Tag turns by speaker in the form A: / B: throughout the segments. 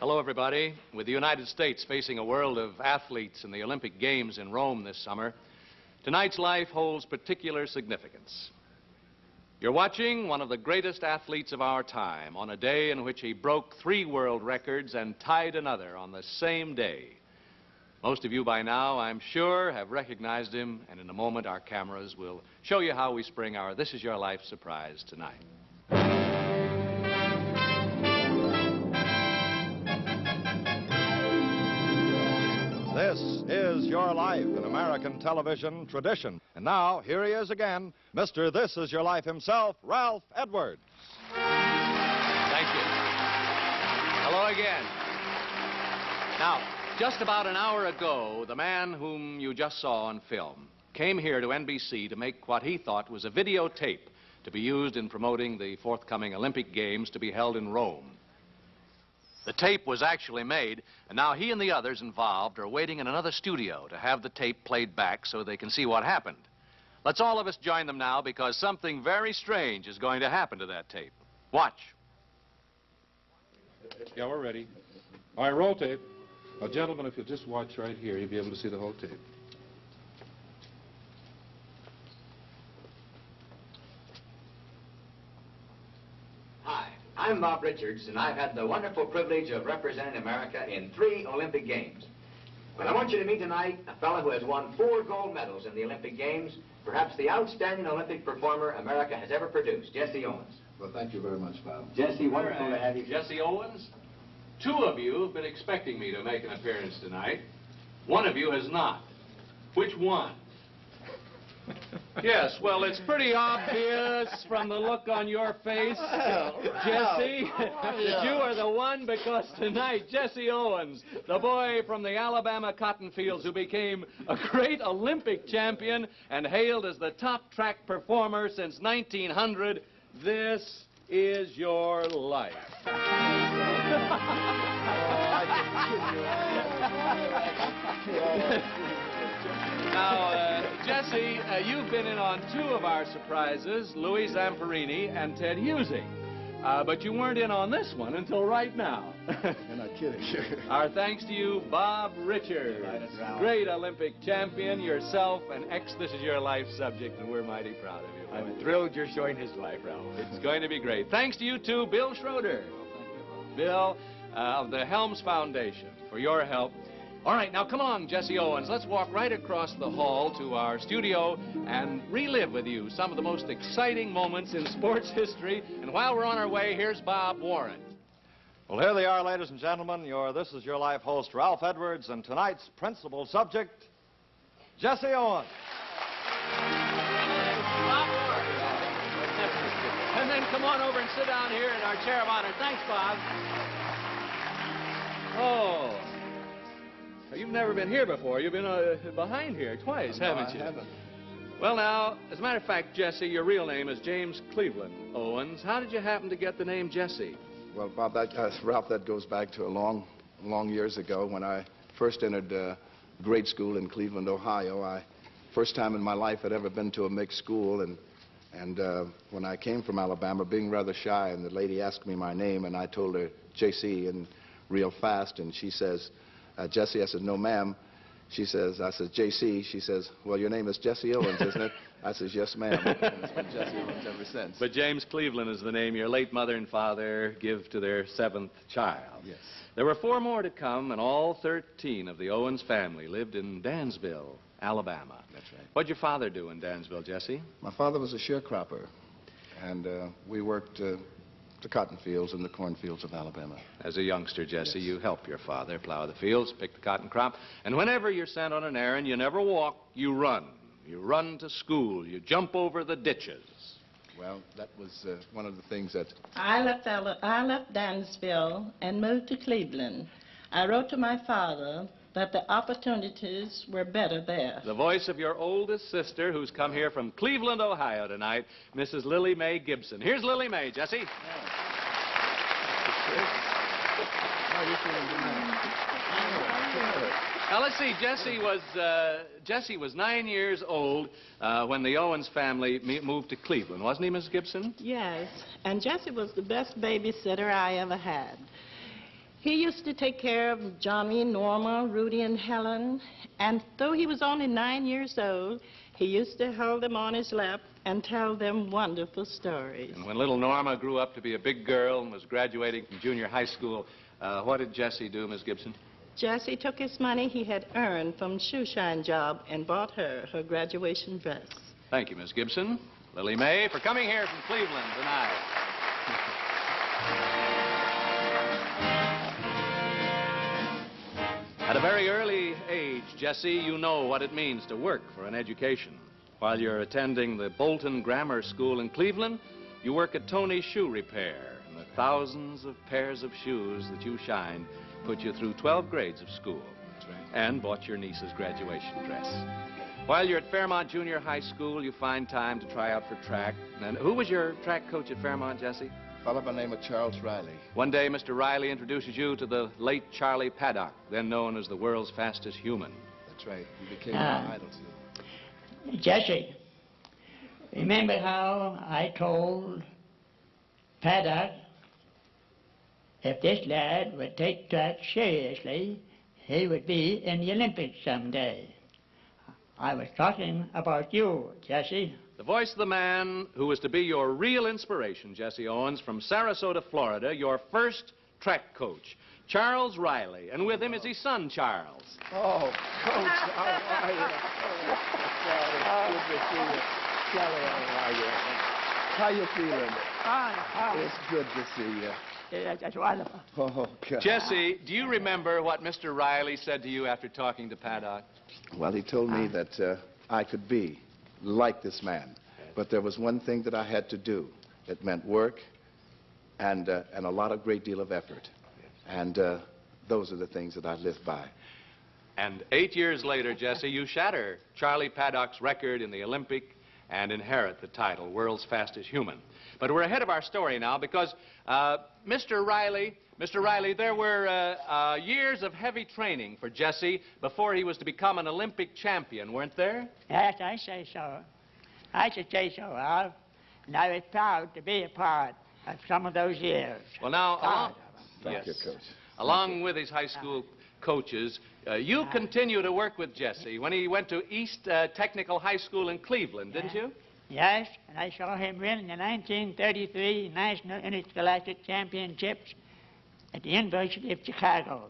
A: Hello, everybody. With the United States facing a world of athletes in the Olympic Games in Rome this summer, tonight's life holds particular significance. You're watching one of the greatest athletes of our time on a day in which he broke 3 world records and tied another on the same day. Most of you by now, I'm sure, have recognized him, and in a moment our cameras will show you how we spring our This Is Your Life surprise tonight.
B: This is Your Life, an American television tradition. And now, here he is again, Mr. This Is Your Life himself, Ralph Edwards.
A: Thank you. Hello again. Now, just about an hour ago, the man whom you just saw on film came here to NBC to make what he thought was a videotape to be used in promoting the forthcoming Olympic Games to be held in Rome. The tape was actually made, and now he and the others involved are waiting in another studio to have the tape played back so they can see what happened. Let's all of us join them now, because something very strange is going to happen to that tape. Watch.
C: Yeah, we're ready. All right, roll tape. Now, gentlemen, if you'll just watch right here, you'll be able to see the whole tape.
D: Hi, I'm Bob Richards, and I've had the wonderful privilege of representing America in 3 Olympic Games. But I want you to meet tonight a fellow who has won 4 gold medals in the Olympic Games, perhaps the outstanding Olympic performer America has ever produced, Jesse Owens.
E: Well, thank you very much, Bob.
D: Jesse, wonderful to have you.
A: Jesse Owens, 2 of you have been expecting me to make an appearance tonight. 1 of you has not. Which one? Yes, well, it's pretty obvious from the look on your face, Jesse, that you are the one, because tonight, Jesse Owens, the boy from the Alabama cotton fields who became a great Olympic champion and hailed as the top track performer since 1900, this is your life. Now, Jesse, you've been in on 2 of our surprises, Louis Zamperini and Ted Husing. But you weren't in on this one until right now.
E: You're not kidding.
A: Our thanks to you, Bob Richards, great Olympic champion, yourself, an ex-This Is Your Life subject, and we're mighty proud of you.
D: I'm thrilled you're showing his life, Ralph.
A: It's going to be great. Thanks to you, too, Bill Schroeder. Bill, of the Helms Foundation, for your help. All right, now come on, Jesse Owens. Let's walk right across the hall to our studio and relive with you some of the most exciting moments in sports history. And while we're on our way, here's Bob Warren.
B: Well, here they are, ladies and gentlemen, your This Is Your Life host, Ralph Edwards, and tonight's principal subject, Jesse Owens.
A: Bob Warren. And then come on over and sit down here in our chair of honor. Thanks, Bob. Oh. You've never been here before. You've been behind here twice, haven't you?
E: I haven't.
A: Well, now, as a matter of fact, Jesse, your real name is James Cleveland Owens. How did you happen to get the name Jesse?
E: Well, Bob, Ralph, that goes back to a long years ago when I first entered grade school in Cleveland, Ohio. First time in my life I'd ever been to a mixed school, and when I came from Alabama, being rather shy, and the lady asked me my name, and I told her J.C. and real fast, and she says, Jesse. I said, no, ma'am. She says, I said, J.C. She says, well, your name is Jesse Owens, isn't it? I says, yes, ma'am. It's been Jesse Owens ever since.
A: But James Cleveland is the name your late mother and father give to their 7th child.
E: Yes.
A: There were 4 more to come, and all 13 of the Owens family lived in Dansville, Alabama.
E: That's right.
A: What'd your father do in Dansville, Jesse?
E: My father was a sharecropper, and we worked the cotton fields and the cornfields of Alabama.
A: As a youngster, Jesse,
E: Yes.
A: you help your father plow the fields, pick the cotton crop, and whenever you're sent on an errand, you never walk, you run. You run to school, you jump over the ditches.
E: Well, that was one of the things that...
F: I left Dansville and moved to Cleveland. I wrote to my father that the opportunities were better there.
A: The voice of your oldest sister, who's come here from Cleveland, Ohio tonight, Mrs. Lily Mae Gibson. Here's Lily Mae, Jesse. Now, let's see. Jesse was 9 years old when the Owens family moved to Cleveland, wasn't he, Miss Gibson?
F: Yes, and Jesse was the best babysitter I ever had. He used to take care of Johnny, Norma, Rudy, and Helen. And though he was only 9 years old, he used to hold them on his lap and tell them wonderful stories.
A: And when little Norma grew up to be a big girl and was graduating from junior high school, what did Jesse do, Miss Gibson?
F: Jesse took his money he had earned from shoe shine job and bought her graduation dress.
A: Thank you, Miss Gibson. Lily May, for coming here from Cleveland tonight. At a very early age, Jesse, you know what it means to work for an education. While you're attending the Bolton Grammar School in Cleveland, you work at Tony's Shoe Repair. And the thousands of pairs of shoes that you shined put you through 12 grades of school.
E: That's right.
A: And bought your niece's graduation dress. While you're at Fairmont Junior High School, you find time to try out for track. And who was your track coach at Fairmont, Jesse?
E: A fellow by the name of Charles Riley.
A: One day, Mr. Riley introduces you to the late Charlie Paddock, then known as the world's fastest human.
E: That's right. He became my idol, too.
G: Jesse, remember how I told Paddock if this lad would take track seriously, he would be in the Olympics someday. I was talking about you, Jesse.
A: The voice of the man who was to be your real inspiration, Jesse Owens, from Sarasota, Florida, your first track coach, Charles Riley, and with him is his son, Charles.
E: Oh, Coach, how are you? Good to see you. Charlie, how are you? How you feeling?
G: Fine.
E: It's good to see you.
G: That's wonderful.
E: Oh, God.
A: Jesse, do you remember what Mr. Riley said to you after talking to Paddock?
E: Well, he told me that I could be like this man, but there was one thing that I had to do. It meant work and a great deal of effort. And those are the things that I live by.
A: And 8 years later, Jesse, you shatter Charlie Paddock's record in the Olympic and inherit the title, World's Fastest Human. But we're ahead of our story now because Mr. Riley, there were years of heavy training for Jesse before he was to become an Olympic champion, weren't there?
G: Yes, I say so. I should say so, Ralph. And I was proud to be a part of some of those years.
A: Well, now,
E: Thank you, Coach.
A: along with his high school coaches, you continue to work with Jesse when he went to East Technical High School in Cleveland, didn't you?
G: Yes, and I saw him win the 1933 National Interscholastic Championships at the University of Chicago.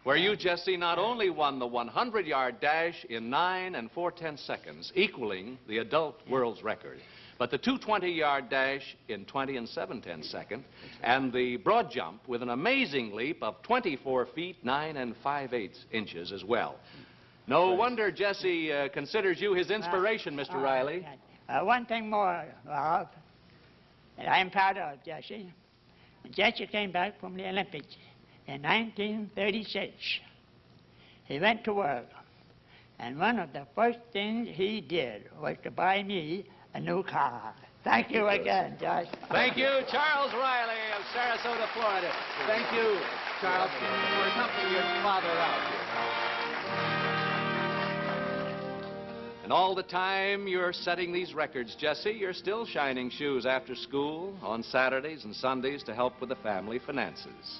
A: Where you, Jesse, not only won the 100-yard dash in 9 4/10 seconds, equaling the adult world's record, but the 220-yard dash in 20 7/10 seconds, and the broad jump with an amazing leap of 24 feet 9 5/8 inches as well. No wonder Jesse considers you his inspiration, Mr. Riley.
G: One thing more, Ralph, that I'm proud of, Jesse. When Jesse came back from the Olympics in 1936, he went to work, and one of the first things he did was to buy me a new car. Thank you again, Josh.
A: Thank you, Charles Riley of Sarasota, Florida. Thank you, Charles, for accompanying your father out here. And all the time you're setting these records, Jesse, you're still shining shoes after school, on Saturdays and Sundays to help with the family finances.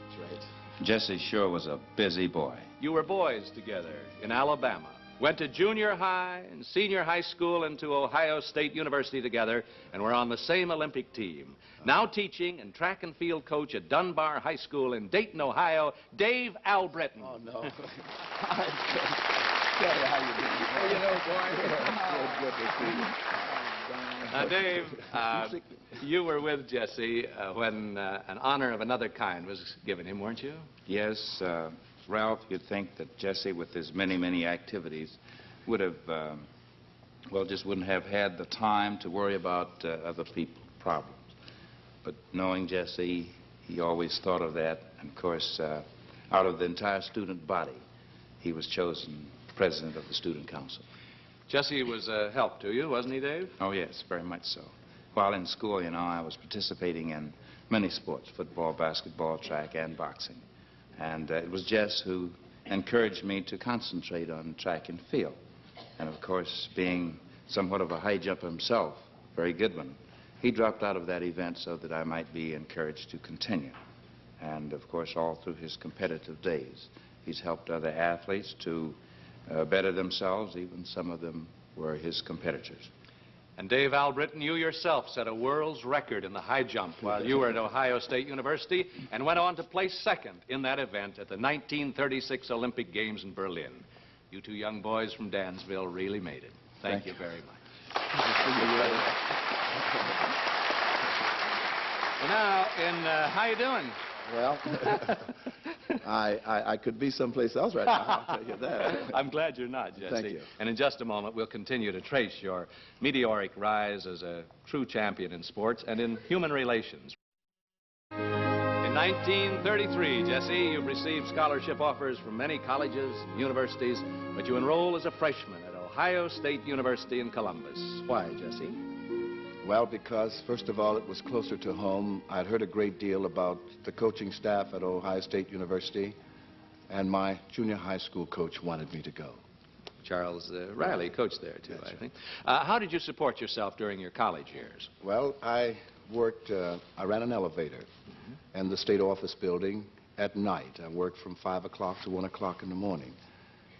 E: That's right.
H: Jesse sure was a busy boy.
A: You were boys together in Alabama. Went to junior high and senior high school and to Ohio State University together and were on the same Olympic team. Now teaching and track and field coach at Dunbar High School in Dayton, Ohio, Dave Albritton.
E: Oh, no. Charlie, how you doing?
H: How you know, boy?
E: Good to see you.
A: Now, Dave, you were with Jesse when an honor of another kind was given him, weren't you?
H: Yes, Ralph, you'd think that Jesse, with his many, many activities, would have, well, just wouldn't have had the time to worry about other people's problems. But knowing Jesse, he always thought of that. And, of course, out of the entire student body, he was chosen president of the student council.
A: Jesse was a help to you, wasn't he, Dave?
H: Oh, yes, very much so. While in school, you know, I was participating in many sports, football, basketball, track, and boxing. And it was Jess who encouraged me to concentrate on track and field. And, of course, being somewhat of a high jumper himself, very good one, he dropped out of that event so that I might be encouraged to continue. And, of course, all through his competitive days, he's helped other athletes to better themselves. Even some of them were his competitors.
A: And Dave Albritton, you yourself set a world's record in the high jump while you were at Ohio State University and went on to place second in that event at the 1936 Olympic Games in Berlin. You two young boys from Dansville really made it. Thank you very much. Well, now, how you doing?
E: Well, I could be someplace else right now, I'll tell you that.
A: I'm glad you're not, Jesse.
E: Thank you.
A: And in just a moment, we'll continue to trace your meteoric rise as a true champion in sports and in human relations. In 1933, Jesse, you've received scholarship offers from many colleges and universities, but you enroll as a freshman at Ohio State University in Columbus. Why, Jesse?
E: Well, because, first of all, it was closer to home. I'd heard a great deal about the coaching staff at Ohio State University, and my junior high school coach wanted me to go.
A: Charles Riley coached there, too,
E: That's
A: I think. How did you support yourself during your college years?
E: Well, I ran an elevator in the state office building at night. I worked from 5 o'clock to 1 o'clock in the morning.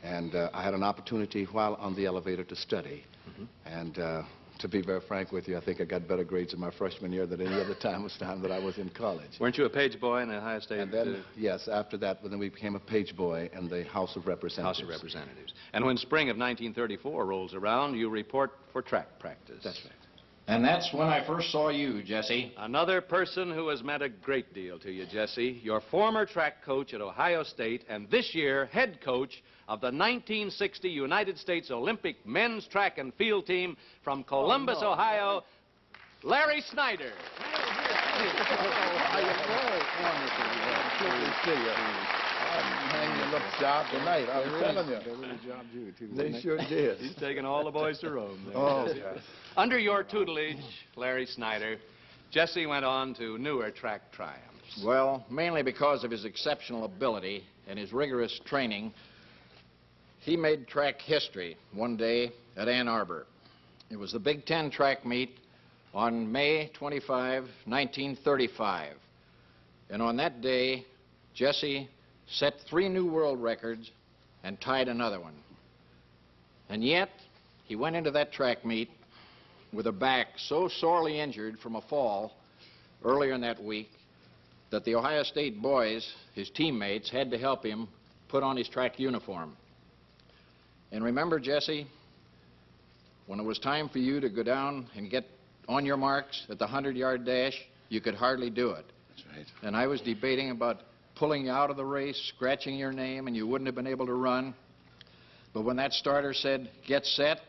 E: And I had an opportunity while on the elevator to study. And to be very frank with you, I think I got better grades in my freshman year than any other time that I was in college.
A: Weren't you a page boy in the Ohio State?
E: And then, yes, after that, then we became a page boy in the House of Representatives.
A: House of Representatives. And when spring of 1934 rolls around, you report for track practice.
E: That's right.
I: And that's when I first saw you, Jesse.
A: Another person who has meant a great deal to you, Jesse, your former track coach at Ohio State and this year head coach of the 1960 United States Olympic men's track and field team from Columbus, Ohio, Larry Snyder.
E: Job tonight, I'm telling you. They sure did.
A: He's taking all the boys to Rome. There.
E: Oh, yes.
A: Under your tutelage, Larry Snyder, Jesse went on to newer track triumphs.
I: Well, mainly because of his exceptional ability and his rigorous training, he made track history one day at Ann Arbor. It was the Big Ten track meet on May 25, 1935. And on that day, Jesse set 3 new world records and tied another one. And yet, he went into that track meet with a back so sorely injured from a fall earlier in that week that the Ohio State boys, his teammates, had to help him put on his track uniform. And remember, Jesse, when it was time for you to go down and get on your marks at the 100-yard dash, you could hardly do it.
E: That's right.
I: And I was debating about pulling you out of the race, scratching your name, and you wouldn't have been able to run. But when that starter said, "Get set,"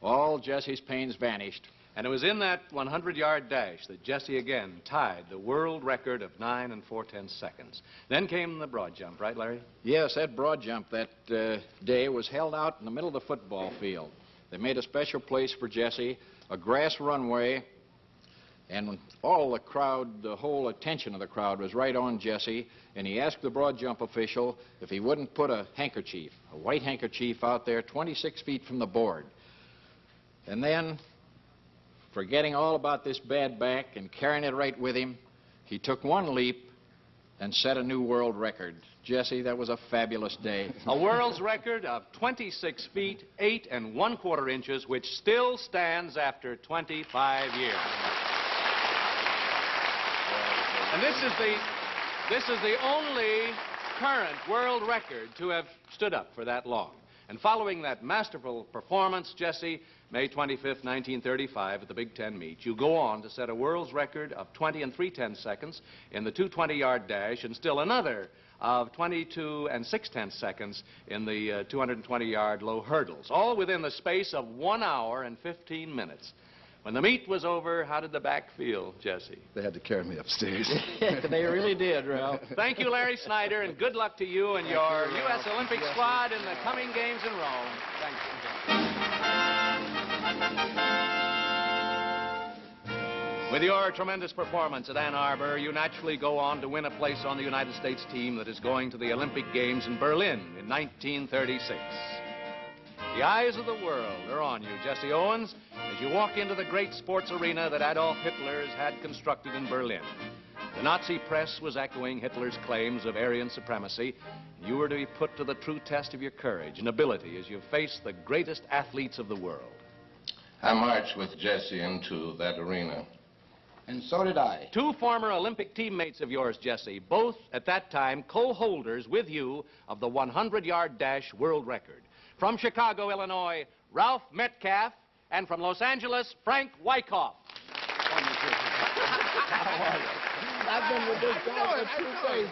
I: all Jesse's pains vanished.
A: And it was in that 100-yard dash that Jesse again tied the world record of 9 4/10 seconds. Then came the broad jump, right, Larry?
I: Yes, that broad jump that day was held out in the middle of the football field. They made a special place for Jesse, a grass runway, and all the crowd, the whole attention of the crowd was right on Jesse, and he asked the broad jump official if he wouldn't put a handkerchief, a white handkerchief out there 26 feet from the board. And then, forgetting all about this bad back and carrying it right with him, he took one leap and set a new world record. Jesse, that was a fabulous day.
A: A world's record of 26 feet, 8 1/4 inches, which still stands after 25 years. And this is the only current world record to have stood up for that long. And following that masterful performance, Jesse, May 25th, 1935, at the Big Ten meet, you go on to set a world's record of 20 3/10 seconds in the 220-yard dash, and still another of 22 6/10 seconds in the 220-yard low hurdles, all within the space of 1 hour and 15 minutes. When the meet was over, how did the back feel, Jesse?
E: They had to carry me upstairs.
I: They really did, Ralph.
A: Thank you, Larry Snyder, and good luck to you and your U.S. Olympic squad in the coming games in Rome. Thank you. With your tremendous performance at Ann Arbor, you naturally go on to win a place on the United States team that is going to the Olympic Games in Berlin in 1936. The eyes of the world are on you, Jesse Owens, as you walk into the great sports arena that Adolf Hitler has had constructed in Berlin. The Nazi press was echoing Hitler's claims of Aryan supremacy. You were to be put to the true test of your courage and ability as you faced the greatest athletes of the world.
J: I marched with Jesse into that arena.
E: And so did I.
A: Two former Olympic teammates of yours, Jesse, both at that time co-holders with you of the 100-yard dash world record. From Chicago, Illinois, Ralph Metcalf, and from Los Angeles, Frank Wyckoff.
E: I've been with this guy for 2 days.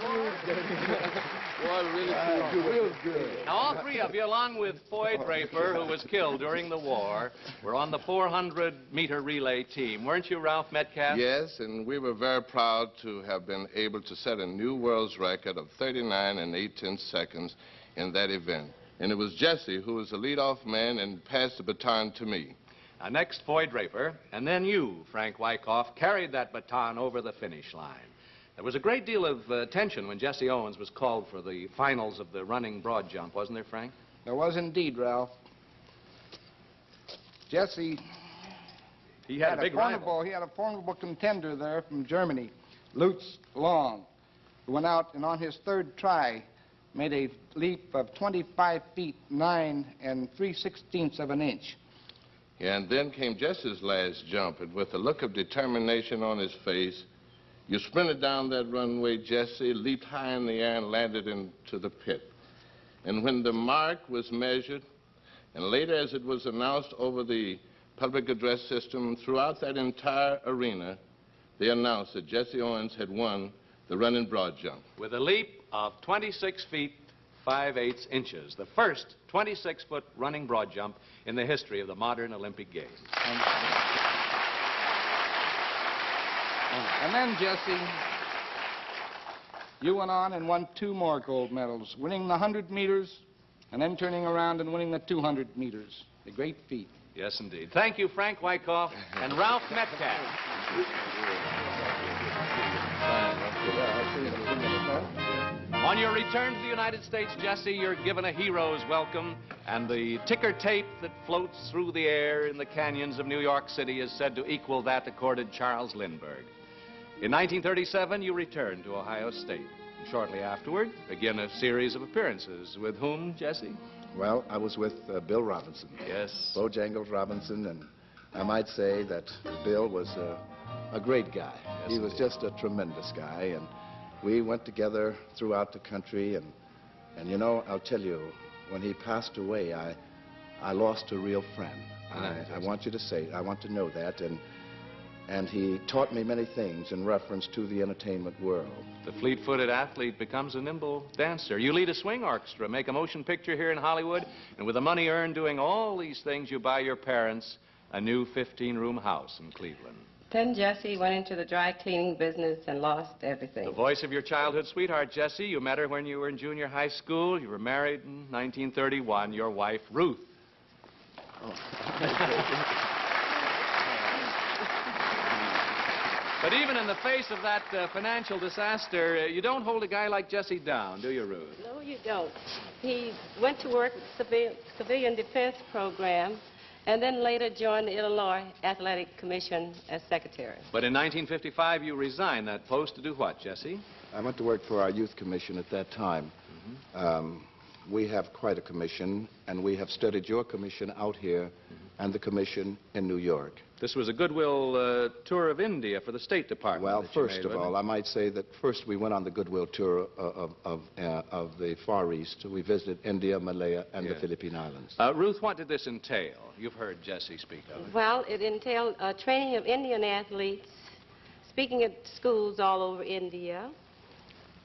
E: Boy, really good.
A: Now, all three of you, along with Foy Draper, who was killed during the war, were on the 400-meter relay team. Weren't you, Ralph Metcalf?
J: Yes, and we were very proud to have been able to set a new world's record of 39 and 8/10 seconds in that event. And it was Jesse who was the leadoff man and passed the baton to me.
A: Now, next, Foy Draper, and then you, Frank Wyckoff, carried that baton over the finish line. There was a great deal of tension when Jesse Owens was called for the finals of the running broad jump, wasn't there, Frank?
E: There was indeed, Ralph. Jesse
A: He had a big rival.
E: He had a formidable contender there from Germany, Lutz Long, who went out and on his third try made a leap of 25 feet 9 3/16 of an inch.
J: And then came Jesse's last jump, and with a look of determination on his face, you sprinted down that runway, Jesse, leaped high in the air and landed into the pit. And when the mark was measured, and later as it was announced over the public address system throughout that entire arena, they announced that Jesse Owens had won the running broad jump.
A: With a leap of 26 feet 5/8 inches, the first 26-foot running broad jump in the history of the modern Olympic Games.
E: And then, Jesse, you went on and won 2 more gold medals, winning the 100 meters and then turning around and winning the 200 meters. A great feat.
A: Yes, indeed. Thank you, Frank Wyckoff and Ralph Metcalf. On your return to the United States, Jesse, you're given a hero's welcome, and the ticker tape that floats through the air in the canyons of New York City is said to equal that accorded Charles Lindbergh. In 1937, you returned to Ohio State. And shortly afterward, begin a series of appearances. With whom, Jesse?
E: Well, I was with Bill Robinson.
A: Yes.
E: Bojangles Robinson, and I might say that Bill was a great guy.
A: Yes,
E: he was
A: indeed.
E: just a tremendous guy, and we went together throughout the country, and you know, I'll tell you, when he passed away, I lost a real friend. I want you to say, I want to know that, and he taught me many things in reference to the entertainment world.
A: The fleet-footed athlete becomes a nimble dancer. You lead a swing orchestra, make a motion picture here in Hollywood, and with the money earned doing all these things, you buy your parents a new 15-room house in Cleveland.
K: Then Jesse went into the dry cleaning business and lost everything.
A: The voice of your childhood sweetheart, Jesse. You met her when you were in junior high school. You were married in 1931. Your wife, Ruth. But even in the face of that financial disaster, you don't hold a guy like Jesse down, do you, Ruth?
K: No, you don't. He went to work with the Civilian Defense Program and then later joined the Illinois Athletic Commission as secretary.
A: But in 1955, you resigned that post to do what, Jesse?
E: I went to work for our youth commission at that time. We have quite a commission, and we have studied your commission out here and the commission in New York.
A: This was a goodwill tour of India for the State Department.
E: Well,
A: that you
E: first
A: made,
E: of
A: wasn't
E: all,
A: it?
E: I might say that first we went on the goodwill tour of the Far East. We visited India, Malaya, and the
A: Yes.
E: Philippine Islands.
A: Ruth, what did this entail? You've heard Jesse speak of it.
K: Well, it entailed training of Indian athletes, speaking at schools all over India,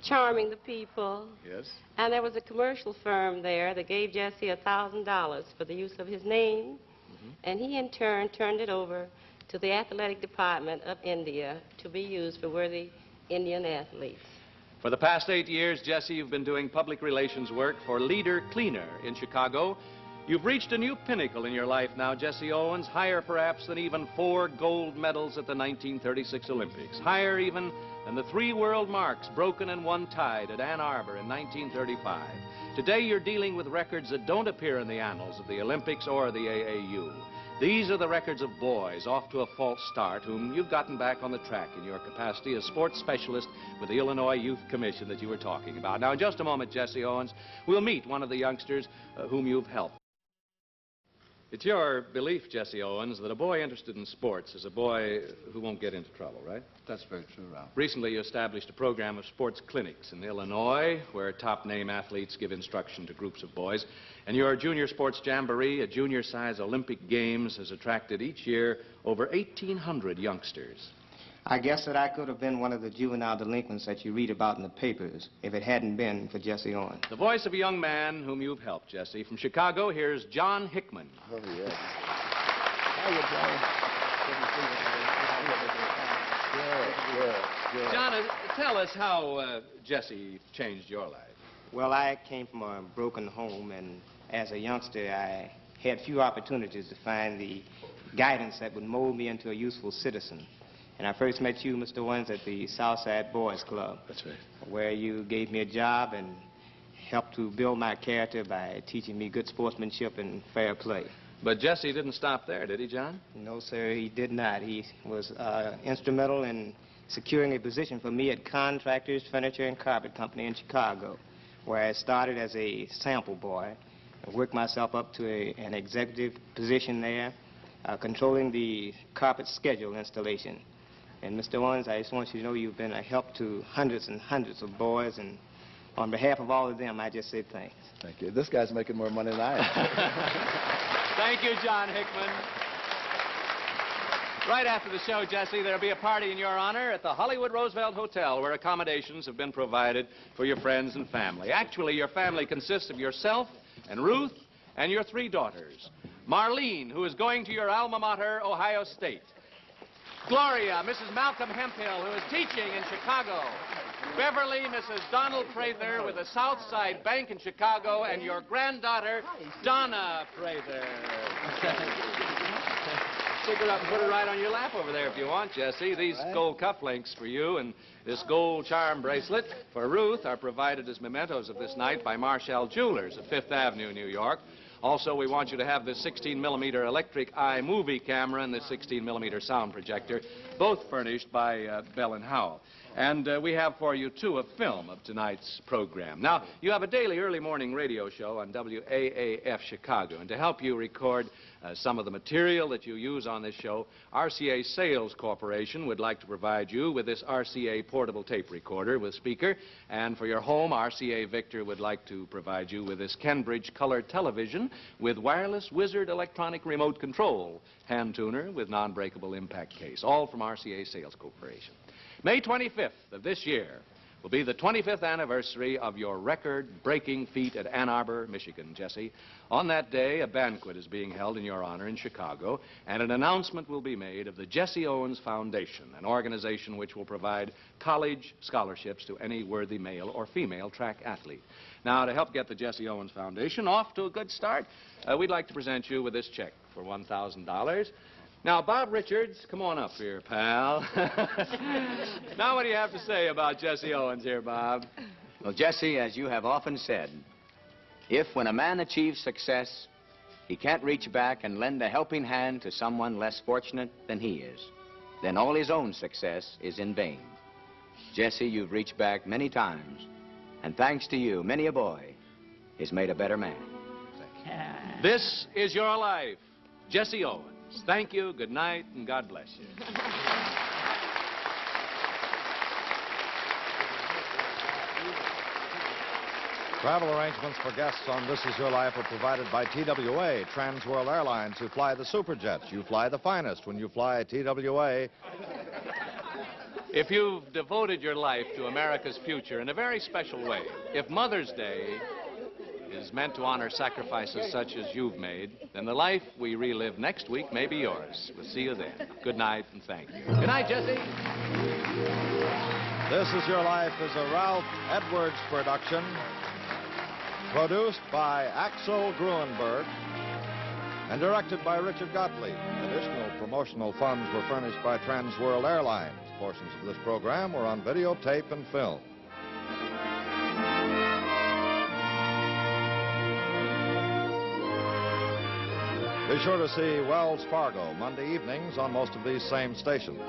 K: charming the people.
A: Yes.
K: And there was a commercial firm there that gave Jesse $1,000 for the use of his name. And he, in turn, turned it over to the athletic department of India to be used for worthy Indian athletes.
A: For the past 8 years, Jesse, you've been doing public relations work for Leader Cleaner in Chicago. You've reached a new pinnacle in your life now, Jesse Owens, higher perhaps than even 4 gold medals at the 1936 Olympics, higher even than the 3 world marks broken in one tide at Ann Arbor in 1935. Today, you're dealing with records that don't appear in the annals of the Olympics or the AAU. These are the records of boys off to a false start whom you've gotten back on the track in your capacity as sports specialist with the Illinois Youth Commission that you were talking about. Now, in just a moment, Jesse Owens, we'll meet one of the youngsters whom you've helped. It's your belief, Jesse Owens, that a boy interested in sports is a boy who won't get into trouble, right?
E: That's very true, Ralph.
A: Recently, you established a program of sports clinics in Illinois where top-name athletes give instruction to groups of boys. And your junior sports jamboree, a junior-size Olympic Games, has attracted each year over 1,800 youngsters.
L: I guess that I could have been one of the juvenile delinquents that you read about in the papers if it hadn't been for Jesse Owens.
A: The voice of a young man whom you've helped, Jesse. From Chicago, here's John Hickman.
E: Oh, yes. Hiya, John.
A: John, tell us how Jesse changed your life.
L: Well, I came from a broken home, and as a youngster, I had few opportunities to find the guidance that would mold me into a useful citizen. And I first met you, Mr. Owens, at the Southside Boys Club.
E: That's right.
L: Where you gave me a job and helped to build my character by teaching me good sportsmanship and fair play.
A: But Jesse didn't stop there, did he, John?
L: No, sir, he did not. He was instrumental in securing a position for me at Contractors Furniture and Carpet Company in Chicago, where I started as a sample boy and worked myself up to an executive position there, controlling the carpet schedule installation. And, Mr. Owens, I just want you to know you've been a help to hundreds and hundreds of boys, and on behalf of all of them, I just say thanks.
E: Thank you. This guy's making more money than I am.
A: Thank you, John Hickman. Right after the show, Jesse, there'll be a party in your honor at the Hollywood Roosevelt Hotel where accommodations have been provided for your friends and family. Actually, your family consists of yourself and Ruth and your 3 daughters. Marlene, who is going to your alma mater, Ohio State. Gloria, Mrs. Malcolm Hemphill, who is teaching in Chicago. Beverly, Mrs. Donald Prather with the Southside Bank in Chicago, and your granddaughter, Donna Prather. Pick her up and put her right on your lap over there if you want, Jesse. These gold cufflinks for you and this gold charm bracelet for Ruth are provided as mementos of this night by Marshall Jewelers at 5th Avenue, New York. Also, we want you to have this 16-millimeter electric eye movie camera and this 16-millimeter sound projector, both furnished by Bell & Howell. And we have for you, too, a film of tonight's program. Now, you have a daily early morning radio show on WAAF Chicago. And to help you record some of the material that you use on this show, RCA Sales Corporation would like to provide you with this RCA portable tape recorder with speaker. And for your home, RCA Victor would like to provide you with this Kenbridge color television with wireless Wizard electronic remote control, hand tuner with non-breakable impact case, all from RCA Sales Corporation. May 25th of this year will be the 25th anniversary of your record-breaking feat at Ann Arbor, Michigan, Jesse. On that day, a banquet is being held in your honor in Chicago, and an announcement will be made of the Jesse Owens Foundation, an organization which will provide college scholarships to any worthy male or female track athlete. Now, to help get the Jesse Owens Foundation off to a good start, we'd like to present you with this check for $1,000. Now, Bob Richards, come on up here, pal. Now, what do you have to say about Jesse Owens here, Bob?
D: Well, Jesse, as you have often said, if when a man achieves success, he can't reach back and lend a helping hand to someone less fortunate than he is, then all his own success is in vain. Jesse, you've reached back many times, and thanks to you, many a boy is made a better man.
A: This is your life, Jesse Owens. Thank you, good night, and God bless you.
B: Travel arrangements for guests on This Is Your Life are provided by TWA, Trans World Airlines, who fly the Superjets. You fly the finest when you fly TWA.
A: If you've devoted your life to America's future in a very special way, if Mother's Day is meant to honor sacrifices such as you've made, then the life we relive next week may be yours. We'll see you then. Good night, and thank you. Good night, Jesse.
B: This Is Your Life is a Ralph Edwards production, produced by Axel Gruenberg and directed by Richard Gottlieb. Additional promotional funds were furnished by Trans World Airlines. Portions of this program were on videotape and film. Be sure to see Wells Fargo Monday evenings on most of these same stations.